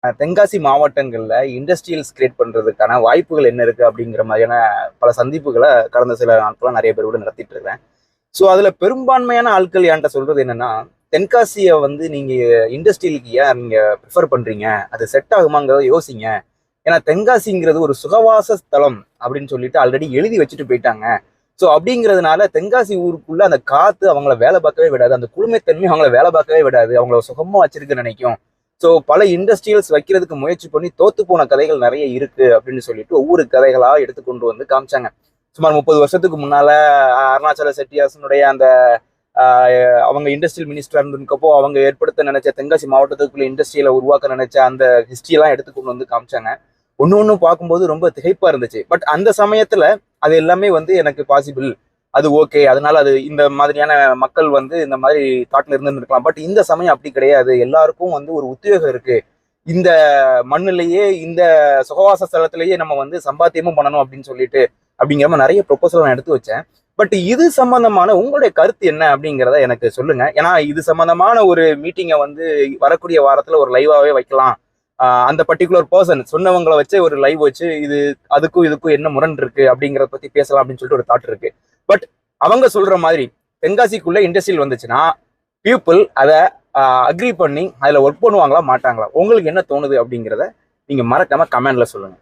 தென்காசி மாவட்டங்கள்ல industrials create பண்றதுக்கான வாய்ப்புகள் என்ன இருக்கு அப்படிங்கிற மாதிரியான பல சந்திப்புகளை கடந்த சில நாட்களா நிறைய பேர் கூட நடத்திட்டு இருக்கிறேன். ஸோ அதுல பெரும்பான்மையான ஆட்கள் என்கிட்ட சொல்றது என்னன்னா, தென்காசியை வந்து நீங்க இண்டஸ்ட்ரியலுக்கு ஏன் நீங்க ப்ரிஃபர் பண்றீங்க, அது செட் ஆகுமாங்கிறத யோசிங்க. ஏன்னா தென்காசிங்கிறது ஒரு சுகவாச ஸ்தலம் அப்படின்னு சொல்லிட்டு ஆல்ரெடி எழுதி வச்சுட்டு போயிட்டாங்க. ஸோ அப்படிங்கிறதுனால தென்காசி ஊருக்குள்ள அந்த காத்து அவங்கள வேலை பார்க்கவே விடாது, அந்த குளுமைத்தன்மை அவங்கள வேலை பார்க்கவே விடாது, அவங்கள சுகமா வச்சிருக்க நினைக்கும். ஸோ பல இண்டஸ்ட்ரியல்ஸ் வைக்கிறதுக்கு முயற்சி பண்ணி தோத்து போன கதைகள் நிறைய இருக்கு அப்படின்னு சொல்லிட்டு ஒவ்வொரு கதைகளா எடுத்து கொண்டு வந்து காமிச்சாங்க. சுமார் 30 வருஷத்துக்கு முன்னால அருணாச்சல செட்டியாசனுடைய அந்த அவங்க இண்டஸ்ட்ரியல் மினிஸ்டர் இருந்ததுக்கப்போ அவங்க ஏற்படுத்த நினைச்ச தென்காசி மாவட்டத்துக்குள்ள இண்டஸ்ட்ரியில உருவாக்க நினைச்ச அந்த ஹிஸ்டரியெல்லாம் எடுத்து கொண்டு வந்து காமிச்சாங்க. ஒன்று பார்க்கும்போது ரொம்ப திகைப்பா இருந்துச்சு. பட் அந்த சமயத்துல அது எல்லாமே வந்து எனக்கு பாசிபிள், அது ஓகே, அதனால அது இந்த மாதிரியான மக்கள் வந்து இந்த மாதிரி தாட்ல இருந்துருக்கலாம். பட் இந்த சமயம் அப்படி கிடையாது, எல்லாருக்கும் வந்து ஒரு உத்வேகம் இருக்கு, இந்த மண்ணிலேயே இந்த சுகவாச ஸ்தலத்திலேயே நம்ம வந்து சம்பாத்தியமும் பண்ணணும் அப்படின்னு சொல்லிட்டு அப்படிங்கிற மாதிரி நிறைய ப்ரொபோசல் நான் எடுத்து வச்சேன். பட் இது சம்பந்தமான உங்களுடைய கருத்து என்ன அப்படிங்கிறத எனக்கு சொல்லுங்க. ஏன்னா இது சம்பந்தமான ஒரு மீட்டிங்கை வந்து வரக்கூடிய வாரத்துல ஒரு லைவாவே வைக்கலாம். அந்த பர்டிகுலர் பர்சன் சொன்னவங்களை வச்சு ஒரு லைவ் வச்சு இது அதுக்கும் இதுக்கும் என்ன முரண் இருக்கு அப்படிங்கிறத பத்தி பேசலாம் அப்படின்னு சொல்லிட்டு ஒரு தாட் இருக்கு. பட் அவங்க சொல்ற மாதிரி தென்காசிக்குள்ள இண்டஸ்ட்ரியல் வந்துச்சுன்னா பீப்புள் அதை அக்ரி பண்ணி அதுல ஒர்க் பண்ணுவாங்களா மாட்டாங்களா, உங்களுக்கு என்ன தோணுது அப்படிங்கிறத நீங்க மறக்காம கமெண்ட்ல சொல்லுங்க.